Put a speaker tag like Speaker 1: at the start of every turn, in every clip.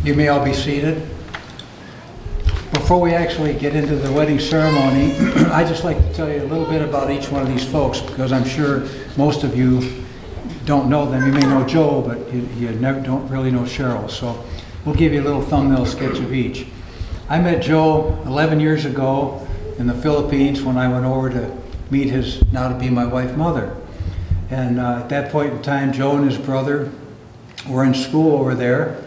Speaker 1: You may all be seated. Before we actually get into the wedding ceremony, I'd just like to tell you a little bit about each one of these folks, because I'm sure most of you don't know them. You may know Joe, but you don't really know Cheryl. So we'll give you a little thumbnail sketch of each. I met Joe 11 years ago in the Philippines when I went over to meet his now-to-be my wife mother. And at that point in time, Joe and his brother were in school over there,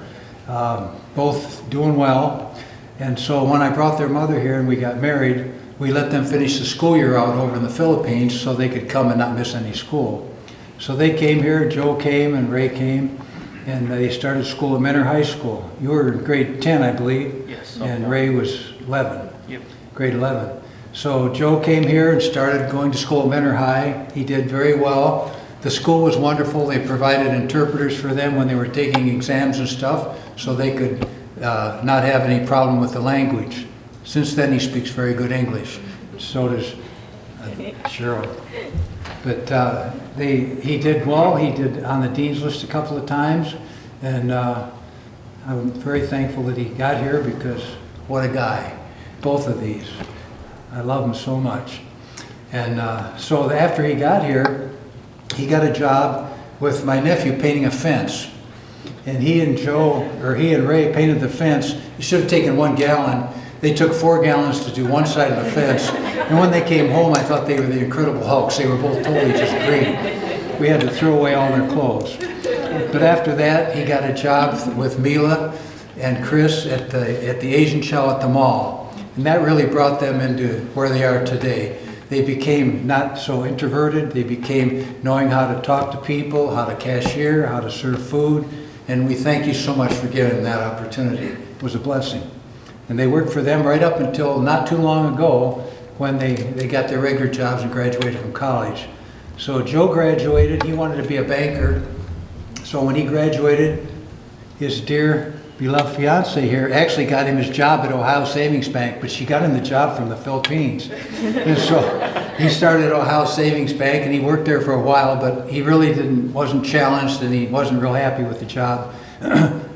Speaker 1: both doing well. And so when I brought their mother here and we got married, we let them finish the school year out over in the Philippines so they could come and not miss any school. So they came here, Joe came and Ray came, and they started school at Mentor High School. You were in grade 10, I believe.
Speaker 2: Yes.
Speaker 1: And Ray was 11.
Speaker 2: Yep.
Speaker 1: Grade 11. So Joe came here and started going to school at Mentor High. He did very well. The school was wonderful. They provided interpreters for them when they were taking exams and stuff, so they could not have any problem with the language. Since then, he speaks very good English. So does Cheryl. But he did well. He did on the Dean's List a couple of times, and I'm very thankful that he got here, because what a guy. Both of these. I love him so much. And so after he got here, he got a job with my nephew painting a fence. And he and Ray painted the fence. He should have taken 1 gallon. They took 4 gallons to do one side of the fence. And when they came home, I thought they were the Incredible Hulks. They were both totally just green. We had to throw away all their clothes. But after that, he got a job with Mila and Chris at the Asian Chow at the mall. And that really brought them into where they are today. They became not so introverted. They became knowing how to talk to people, how to cashier, how to serve food. And we thank you so much for giving them that opportunity. It was a blessing. And they worked for them right up until not too long ago, when they got their regular jobs and graduated from college. So Joe graduated. He wanted to be a banker. So when he graduated, his dear beloved fiance here actually got him his job at Ohio Savings Bank, but she got him the job from the Philippines. And so he started at Ohio Savings Bank and he worked there for a while, but he really wasn't challenged and he wasn't real happy with the job.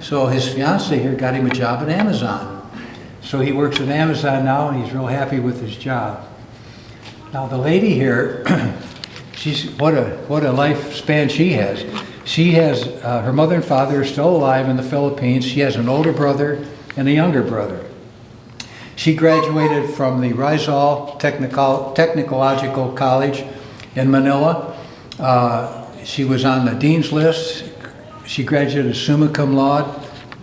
Speaker 1: So his fiance here got him a job at Amazon. So he works at Amazon now and he's real happy with his job. Now the lady here, what a lifespan she has. She has, her mother and father are still alive in the Philippines. She has an older brother and a younger brother. She graduated from the Rizal Technological College in Manila. She was on the dean's list. She graduated summa cum laude.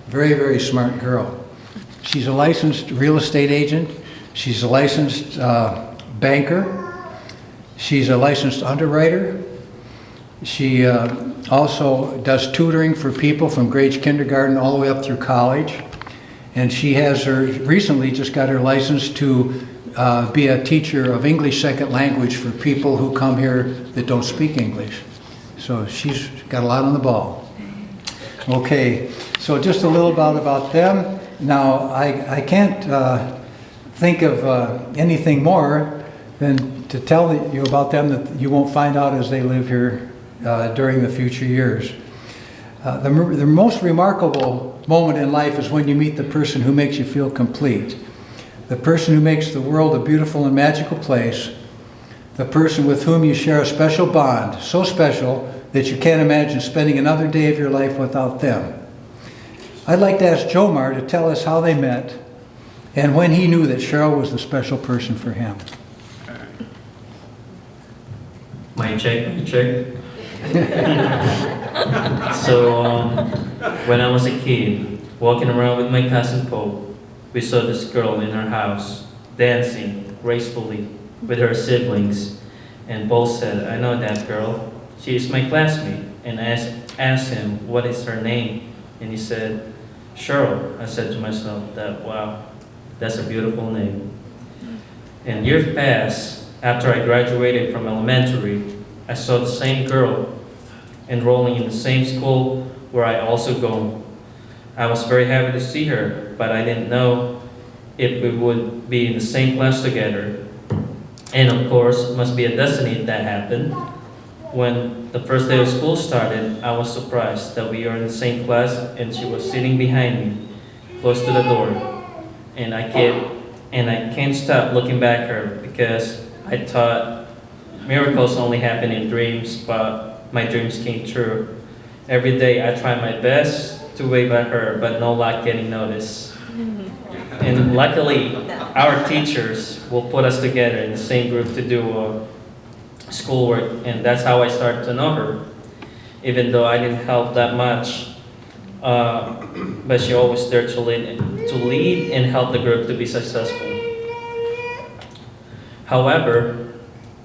Speaker 1: Very, very smart girl. She's a licensed real estate agent. She's a licensed banker. She's a licensed underwriter. She also does tutoring for people from grade kindergarten all the way up through college. And she has recently just got her license to be a teacher of English second language for people who come here that don't speak English. So she's got a lot on the ball. Okay, so just a little about them. Now, I can't think of anything more than to tell you about them that you won't find out as they live here during the future years. The most remarkable moment in life is when you meet the person who makes you feel complete, the person who makes the world a beautiful and magical place, the person with whom you share a special bond, so special that you can't imagine spending another day of your life without them. I'd like to ask Jomar to tell us how they met and when he knew that Cheryl was the special person for him.
Speaker 2: My check. So, when I was a kid, walking around with my cousin Pope, we saw this girl in her house, dancing gracefully with her siblings. And Paul said, "I know that girl. She is my classmate." And I asked him, "What is her name?" And he said, "Cheryl." I said to myself that, wow, that's a beautiful name. And years passed. After I graduated from elementary, I saw the same girl enrolling in the same school where I also go. I was very happy to see her, but I didn't know if we would be in the same class together. And of course, it must be a destiny that happened. When the first day of school started, I was surprised that we are in the same class and she was sitting behind me, close to the door. And I can't stop looking back at her because I thought miracles only happen in dreams, but my dreams came true. Every day I try my best to wave at her, but no luck getting noticed. And luckily, our teachers will put us together in the same group to do schoolwork, and that's how I started to know her. Even though I didn't help that much, but she always there to lead and help the group to be successful. However,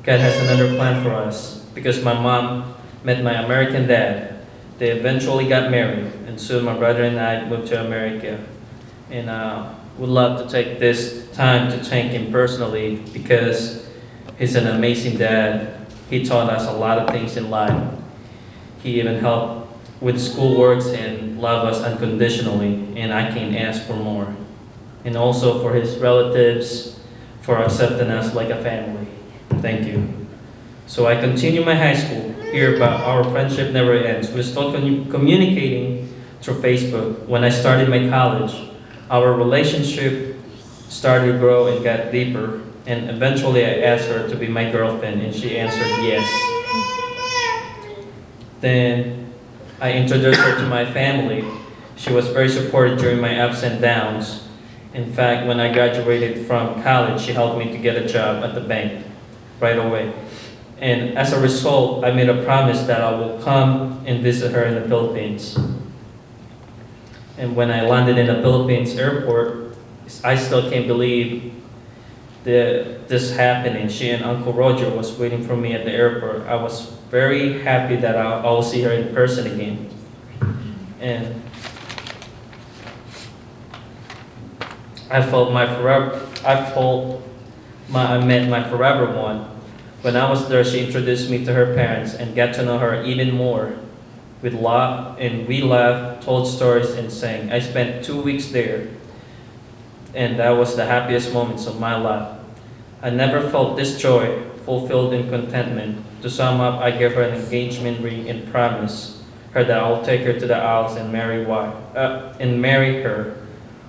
Speaker 2: God has another plan for us because my mom met my American dad. They eventually got married, and soon my brother and I moved to America. And would love to take this time to thank him personally because he's an amazing dad. He taught us a lot of things in life. He even helped with schoolworks and loved us unconditionally, and I can't ask for more. And also for his relatives for accepting us like a family. Thank you. So I continue my high school here, but our friendship never ends. We're still communicating through Facebook. When I started my college, our relationship started to grow and got deeper. And eventually I asked her to be my girlfriend, and she answered yes. Then I introduced her to my family. She was very supportive during my ups and downs. In fact, when I graduated from college, she helped me to get a job at the bank right away. And as a result, I made a promise that I will come and visit her in the Philippines. And when I landed in the Philippines airport, I still can't believe this happening. She and Uncle Roger was waiting for me at the airport. I was very happy that I will see her in person again. And I met my forever one. When I was there, she introduced me to her parents and got to know her even more. We laughed, told stories, and sang. I spent 2 weeks there, and that was the happiest moments of my life. I never felt this joy, fulfilled in contentment. To sum up, I gave her an engagement ring and promised her that I'll take her to the Isles and marry her.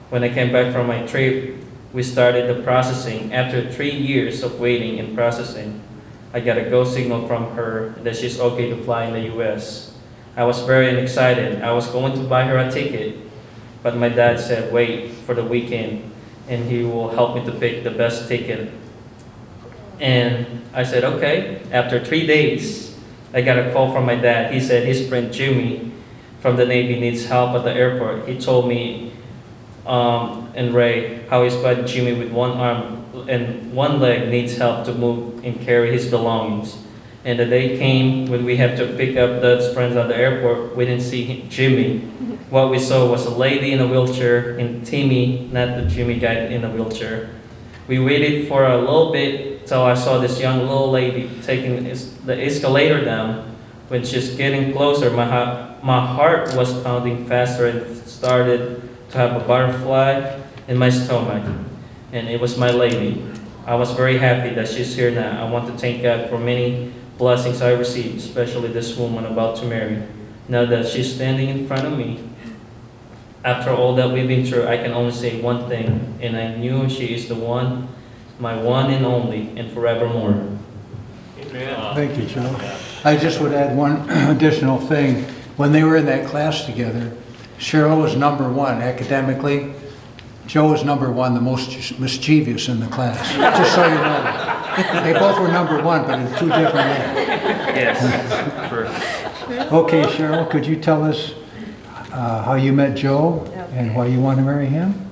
Speaker 2: When I came back from my trip, we started the processing. After 3 years of waiting and processing, I got a go signal from her that she's okay to fly in the US. I was very excited. I was going to buy her a ticket, but my dad said wait for the weekend and he will help me to pick the best ticket. And I said okay. After 3 days, I got a call from my dad. He said his friend Jimmy from the Navy needs help at the airport. He told me and Ray how his buddy Jimmy with one arm and one leg needs help to move and carry his belongings. And the day came when we had to pick up Dad's friends at the airport. We didn't see Jimmy. What we saw was a lady in a wheelchair and Timmy, not the Jimmy guy in a wheelchair. We waited for a little bit till I saw this young little lady taking the escalator down. When she's getting closer, my heart was pounding faster and started to have a butterfly in my stomach. And it was my lady. I was very happy that she's here now. I want to thank God for many blessings I received, especially this woman about to marry. Now that she's standing in front of me, after all that we've been through, I can only say one thing, and I knew she is the one, my one and only, and forevermore.
Speaker 1: Thank you, Joe. I just would add one additional thing. When they were in that class together, Cheryl was number one academically. Joe was number one, the most mischievous in the class, just so you know that. They both were number one, but in two different ways.
Speaker 2: Yes.
Speaker 1: Okay, Cheryl, could you tell us how you met Joe and why you want to marry him?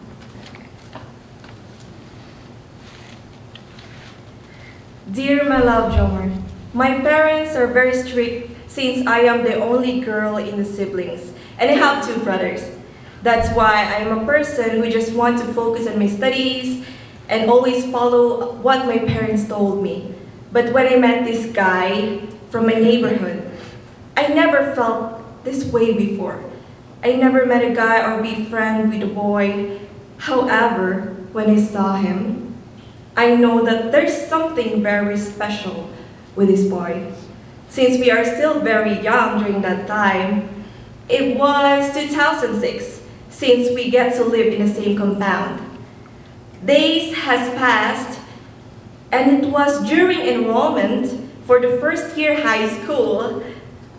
Speaker 3: Dear my love John, my parents are very strict since I am the only girl in the siblings and I have 2 brothers. That's why I am a person who just wants to focus on my studies and always follow what my parents told me. But when I met this guy from my neighborhood, I never felt this way before. I never met a guy or be friend with a boy. However, when I saw him, I know that there's something very special with this boy. Since we are still very young during that time, it was 2006 since we get to live in the same compound. Days has passed and it was during enrollment for the first year high school.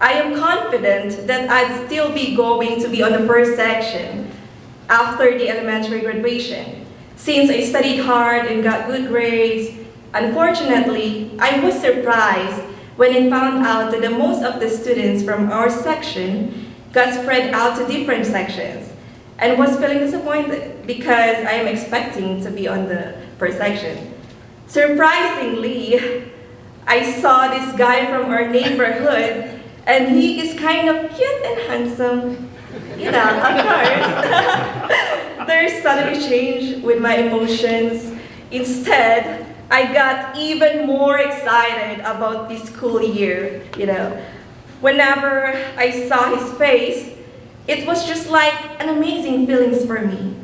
Speaker 3: I am confident that I'd still be going to be on the first section after the elementary graduation. Since I studied hard and got good grades, unfortunately, I was surprised when I found out that the most of the students from our section got spread out to different sections and was feeling disappointed because I am expecting to be on the first section. Surprisingly, I saw this guy from our neighborhood and he is kind of cute and handsome. You know, of course. There's suddenly change with my emotions. Instead, I got even more excited about this school year, you know. Whenever I saw his face, it was just like an amazing feelings for me.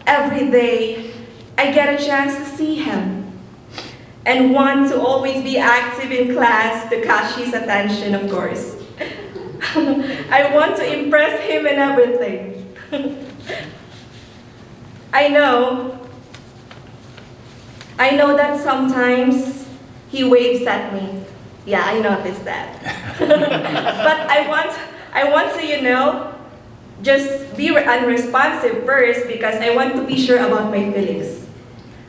Speaker 3: Every day, I get a chance to see him and want to always be active in class to catch his attention, of course. I want to impress him in everything. I know that sometimes he waves at me. Yeah, I noticed that. But I want to, you know, just be unresponsive first because I want to be sure about my feelings.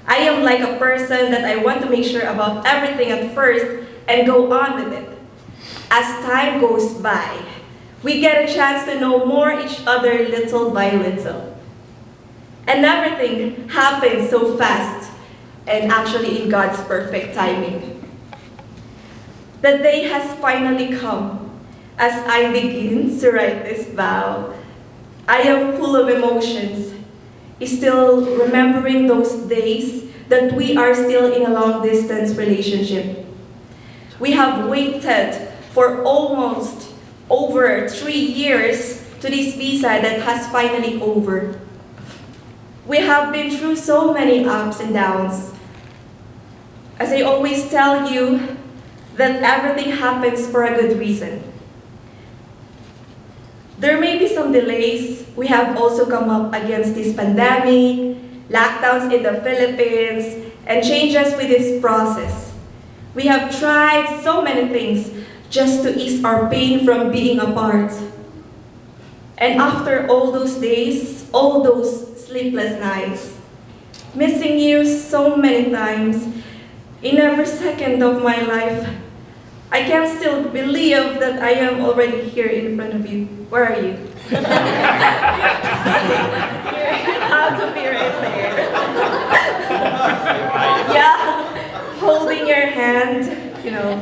Speaker 3: I am like a person that I want to make sure about everything at first and go on with it. As time goes by, we get a chance to know more each other little by little. And everything happens so fast and actually in God's perfect timing. The day has finally come. As I begin to write this vow, I am full of emotions, still remembering those days that we are still in a long-distance relationship. We have waited for almost over 3 years to this visa that has finally over. We have been through so many ups and downs. As I always tell you, that everything happens for a good reason. There may be some delays. We have also come up against this pandemic, lockdowns in the Philippines, and changes with this process. We have tried so many things just to ease our pain from being apart. And after all those days, all those sleepless nights, missing you so many times, in every second of my life, I can still believe that I am already here in front of you. Where are you? You have to be right there. Yeah, holding your hand, you know.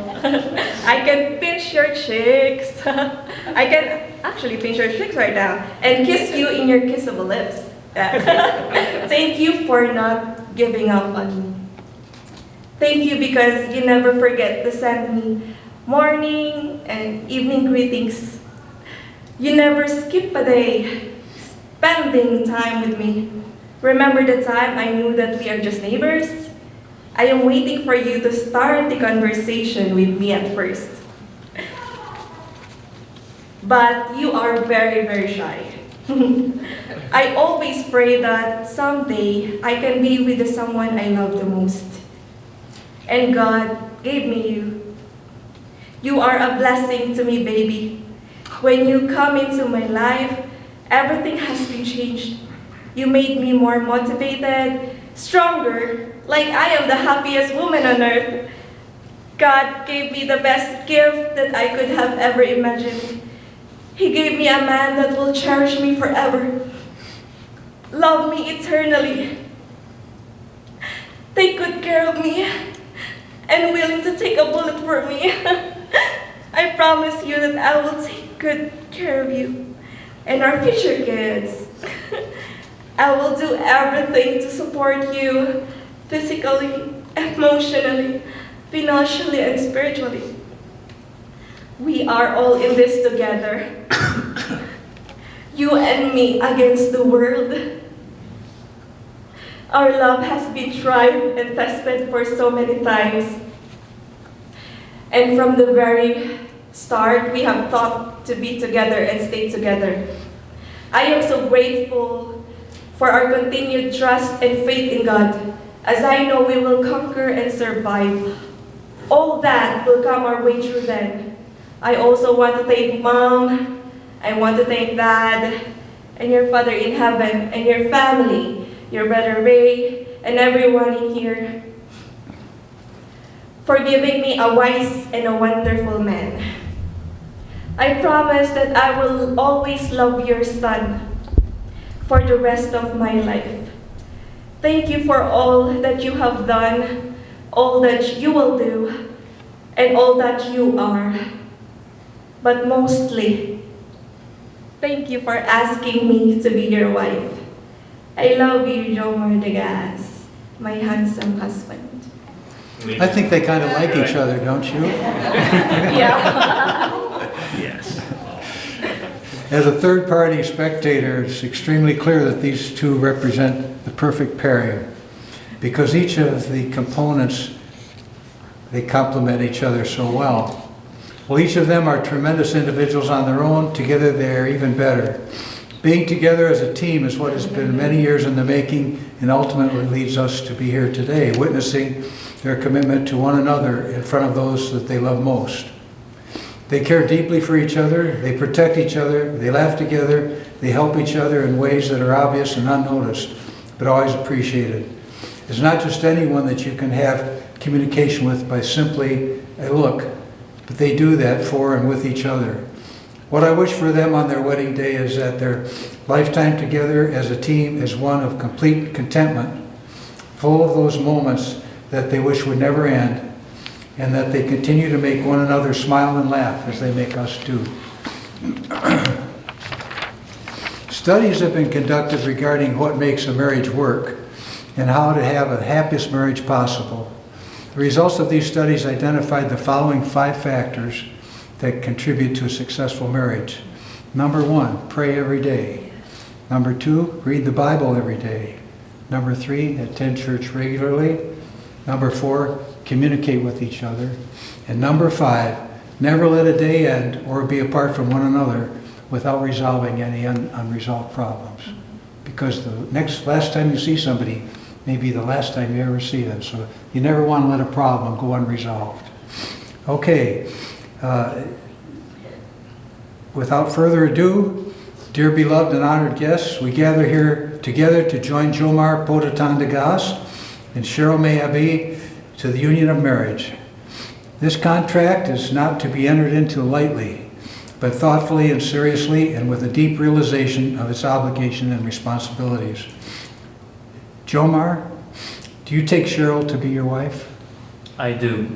Speaker 3: I can pinch your cheeks. I can actually pinch your cheeks right now and kiss you in your kissable lips. Thank you for not giving up on me. Thank you because you never forget to send me morning and evening greetings. You never skip a day spending time with me. Remember the time I knew that we are just neighbors? I am waiting for you to start the conversation with me at first. But you are very, very shy. I always pray that someday I can be with the someone I love the most. And God gave me you. You are a blessing to me, baby. When you come into my life, everything has been changed. You made me more motivated, stronger, like I am the happiest woman on earth. God gave me the best gift that I could have ever imagined. He gave me a man that will cherish me forever, love me eternally, take good care of me, and willing to take a bullet for me. I promise you that I will take good care of you and our future kids. I will do everything to support you physically, emotionally, financially, and spiritually. We are all in this together. You and me against the world. Our love has been tried and tested for so many times. And from the very start, we have thought to be together and stay together. I am so grateful for our continued trust and faith in God, as I know we will conquer and survive. All that will come our way through then. I also want to thank Mom, I want to thank Dad, and your Father in heaven, and your family, your brother Ray, and everyone in here, for giving me a wise and a wonderful man. I promise that I will always love your son for the rest of my life. Thank you for all that you have done, all that you will do, and all that you are. But mostly, thank you for asking me to be your wife. I love you, Jomar Degas, my handsome husband.
Speaker 1: I think they kind of like each other, don't you?
Speaker 3: Yeah.
Speaker 2: Yes.
Speaker 1: As a third-party spectator, it's extremely clear that these two represent the perfect pairing, because each of the components, they complement each other so well. Well, each of them are tremendous individuals on their own. Together, they're even better. Being together as a team is what has been many years in the making and ultimately leads us to be here today, witnessing their commitment to one another in front of those that they love most. They care deeply for each other, they protect each other, they laugh together, they help each other in ways that are obvious and unnoticed, but always appreciated. It's not just anyone that you can have communication with by simply a look, but they do that for and with each other. What I wish for them on their wedding day is that their lifetime together as a team is one of complete contentment, full of those moments that they wish would never end, and that they continue to make one another smile and laugh as they make us do. Studies have been conducted regarding what makes a marriage work and how to have the happiest marriage possible. The results of these studies identified the following 5 factors that contribute to a successful marriage. Number 1, pray every day. Number 2, read the Bible every day. Number 3, attend church regularly. Number 4, communicate with each other. And number 5, never let a day end or be apart from one another without resolving any unresolved problems. Because the last time you see somebody may be the last time you ever see them. So you never want to let a problem go unresolved. Okay. Without further ado, dear beloved and honored guests, we gather here together to join Jomar Pototan Degas and Cheryl Mayabi to the union of marriage. This contract is not to be entered into lightly, but thoughtfully and seriously and with a deep realization of its obligation and responsibilities. Jomar, do you take Cheryl to be your wife?
Speaker 2: I do.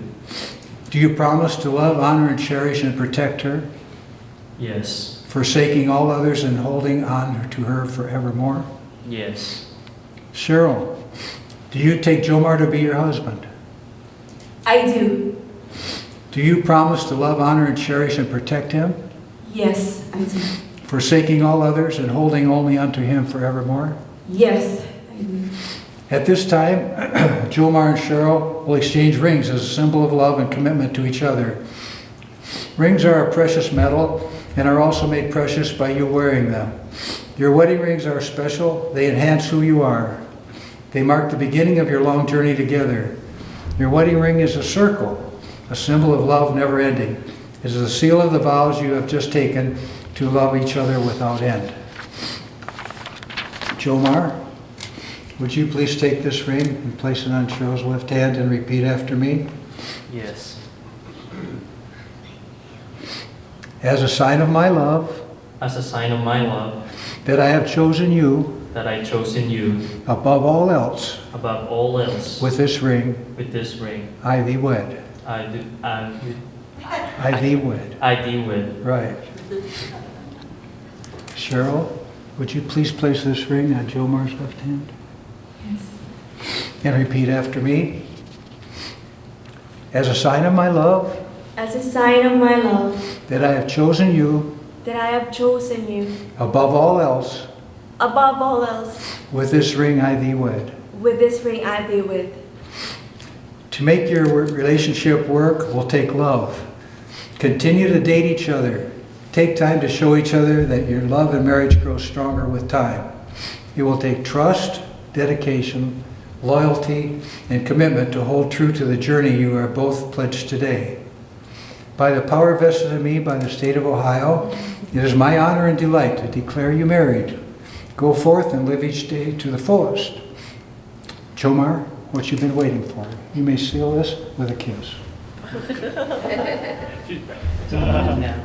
Speaker 1: Do you promise to love, honor, and cherish and protect her,
Speaker 2: Yes.
Speaker 1: forsaking all others and holding on to her forevermore?
Speaker 2: Yes.
Speaker 1: Cheryl, do you take Jomar to be your husband?
Speaker 3: I do.
Speaker 1: Do you promise to love, honor, and cherish and protect him,
Speaker 3: Yes, I do.
Speaker 1: forsaking all others and holding only unto him forevermore?
Speaker 3: Yes, I do.
Speaker 1: At this time, Jomar and Cheryl will exchange rings as a symbol of love and commitment to each other. Rings are a precious metal and are also made precious by you wearing them. Your wedding rings are special. They enhance who you are. They mark the beginning of your long journey together. Your wedding ring is a circle, a symbol of love never ending. It is a seal of the vows you have just taken to love each other without end. Jomar, would you please take this ring and place it on Cheryl's left hand and repeat after me?
Speaker 2: Yes.
Speaker 1: As a sign of my love,
Speaker 2: As a sign of my love,
Speaker 1: that I have chosen you
Speaker 2: that I chosen you
Speaker 1: above all else,
Speaker 2: above all else,
Speaker 1: with this ring,
Speaker 2: with this ring,
Speaker 1: I thee wed.
Speaker 2: I
Speaker 1: I thee wed.
Speaker 2: thee wed.
Speaker 1: Right. Cheryl, would you please place this ring on Jomar's left hand?
Speaker 3: Yes.
Speaker 1: And repeat after me. As a sign of my love,
Speaker 3: As a sign of my love,
Speaker 1: that I have chosen you
Speaker 3: that I have chosen you
Speaker 1: above all else,
Speaker 3: above all else,
Speaker 1: with this ring I thee wed.
Speaker 3: with this ring I thee wed.
Speaker 1: To make your relationship work will take love. Continue to date each other. Take time to show each other that your love and marriage grows stronger with time. It will take trust, dedication, loyalty, and commitment to hold true to the journey you are both pledged today. By the power vested in me by the state of Ohio, it is my honor and delight to declare you married. Go forth and live each day to the fullest. Jomar, what you've been waiting for. You may seal this with a kiss.
Speaker 2: Now.